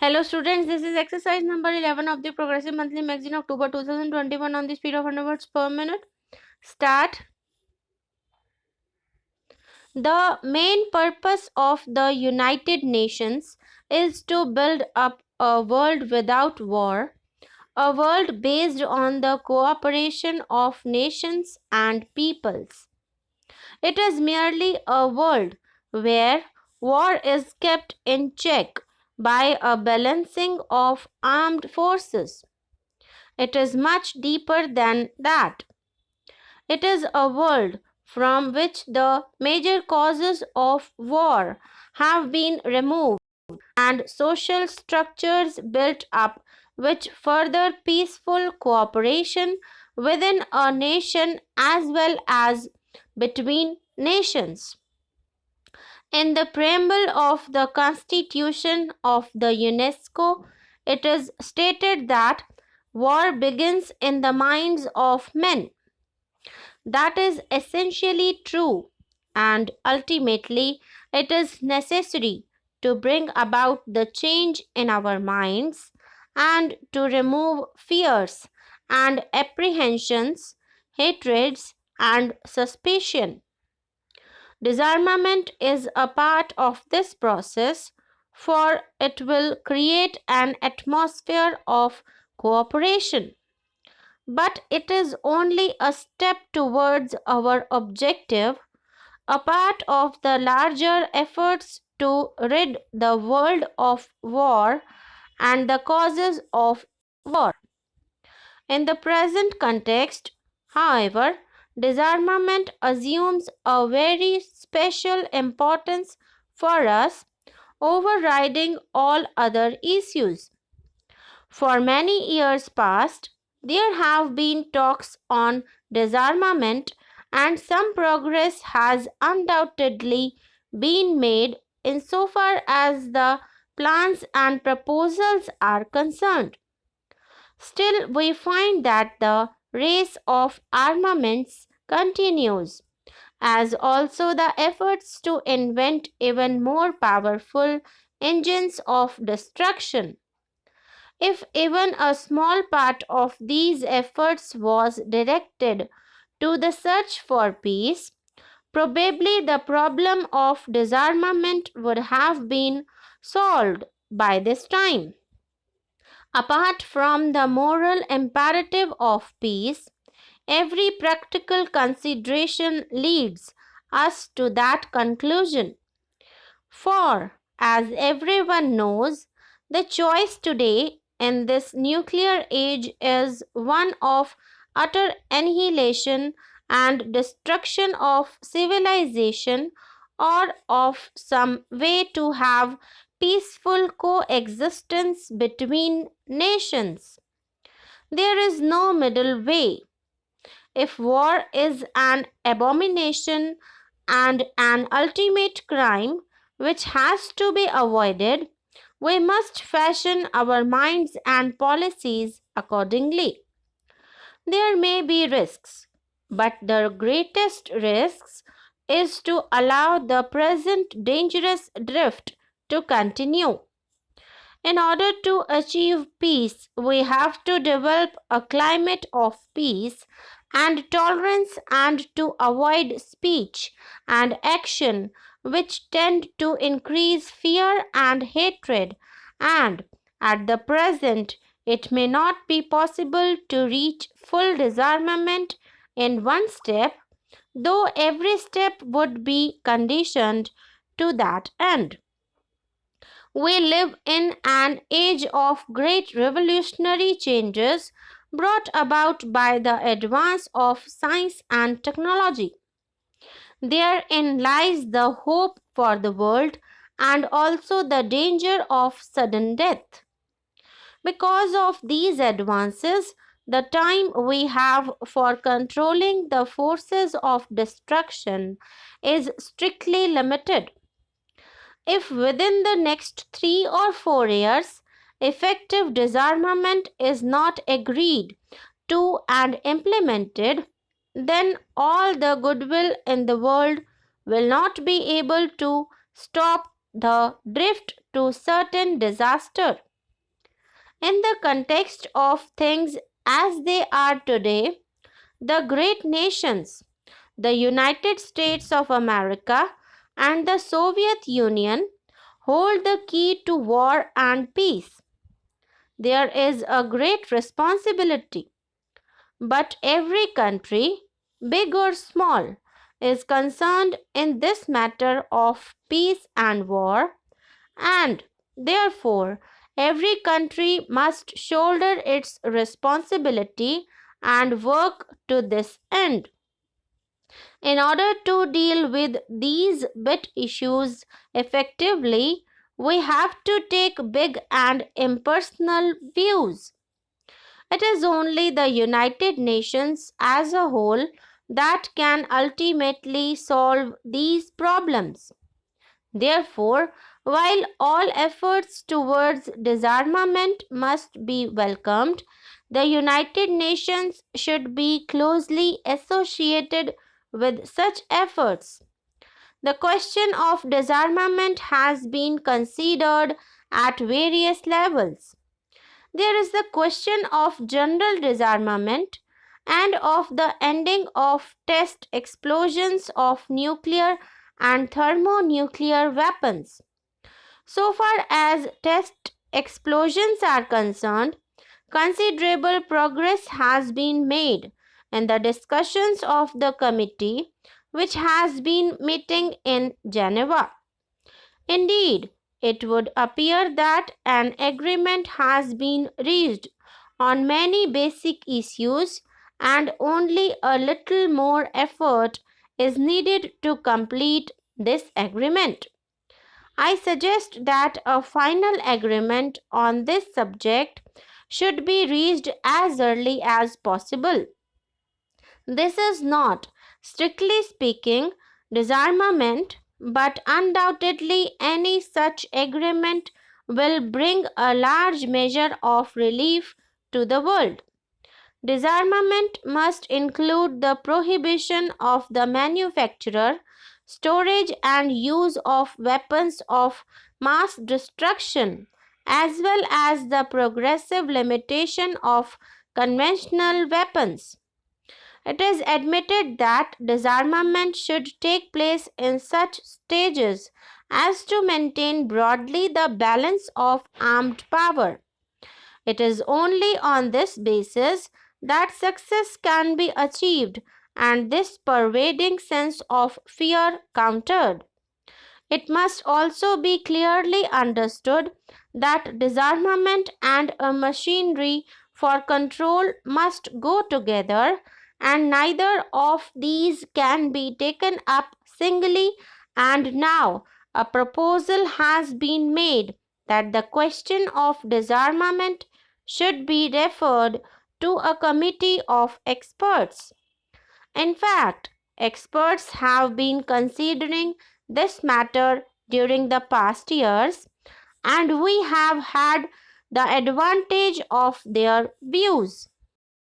Hello students, this is exercise number 11 of the Progressive Monthly Magazine October 2021 on the speed of 100 words per minute. Start. The main purpose of the United Nations is to build up a world without war, a world based on the cooperation of nations and peoples. It is merely a world where war is kept in check by a balancing of armed forces. It is much deeper than that. It is a world from which the major causes of war have been removed and social structures built up which further peaceful cooperation within a nation as well as between nations. In the preamble of the Constitution of the UNESCO, it is stated that war begins in the minds of men. That is essentially true, and ultimately, it is necessary to bring about the change in our minds and to remove fears and apprehensions, hatreds, and suspicion. Disarmament is a part of this process, for it will create an atmosphere of cooperation. But it is only a step towards our objective, a part of the larger efforts to rid the world of war and the causes of war. In the present context, however, disarmament assumes a very special importance for us, overriding all other issues. For many years past, there have been talks on disarmament, and some progress has undoubtedly been made insofar as the plans and proposals are concerned. Still, we find that the race of armaments continues, as also the efforts to invent even more powerful engines of destruction. If even a small part of these efforts was directed to the search for peace, probably the problem of disarmament would have been solved by this time. Apart from the moral imperative of peace, every practical consideration leads us to that conclusion. For, as everyone knows, the choice today in this nuclear age is one of utter annihilation and destruction of civilization, or of some way to have peaceful coexistence between nations. There is no middle way. If war is an abomination and an ultimate crime which has to be avoided, we must fashion our minds and policies accordingly. There may be risks, but the greatest risks is to allow the present dangerous drift to continue. In order to achieve peace, we have to develop a climate of peace and tolerance and to avoid speech and action which tend to increase fear and hatred. And at the present, it may not be possible to reach full disarmament in one step, though every step would be conditioned to that end. We live in an age of great revolutionary changes brought about by the advance of science and technology. Therein lies the hope for the world and also the danger of sudden death. Because of these advances, the time we have for controlling the forces of destruction is strictly limited. If within the next 3 or 4 years effective disarmament is not agreed to and implemented, then all the goodwill in the world will not be able to stop the drift to certain disaster. In the context of things as they are today, the great nations, the United States of America and the Soviet Union, hold the key to war and peace. There is a great responsibility, but every country, big or small, is concerned in this matter of peace and war, and therefore every country must shoulder its responsibility and work to this end. In order to deal with these bit issues effectively, we have to take big and impersonal views. It is only the United Nations as a whole that can ultimately solve these problems. Therefore, while all efforts towards disarmament must be welcomed, the United Nations should be closely associated with such efforts. The question of disarmament has been considered at various levels. There is the question of general disarmament and of the ending of test explosions of nuclear and thermonuclear weapons. So far as test explosions are concerned, considerable progress has been made in the discussions of the committee which has been meeting in Geneva. Indeed, it would appear that an agreement has been reached on many basic issues and only a little more effort is needed to complete this agreement. I suggest that a final agreement on this subject should be reached as early as possible. This is not, strictly speaking, disarmament, but undoubtedly any such agreement will bring a large measure of relief to the world. Disarmament must include the prohibition of the manufacture, storage, and use of weapons of mass destruction, as well as the progressive limitation of conventional weapons. It is admitted that disarmament should take place in such stages as to maintain broadly the balance of armed power. It is only on this basis that success can be achieved and this pervading sense of fear countered. It must also be clearly understood that disarmament and a machinery for control must go together, and neither of these can be taken up singly. And now a proposal has been made that the question of disarmament should be referred to a committee of experts. In fact, experts have been considering this matter during the past years, and we have had the advantage of their views.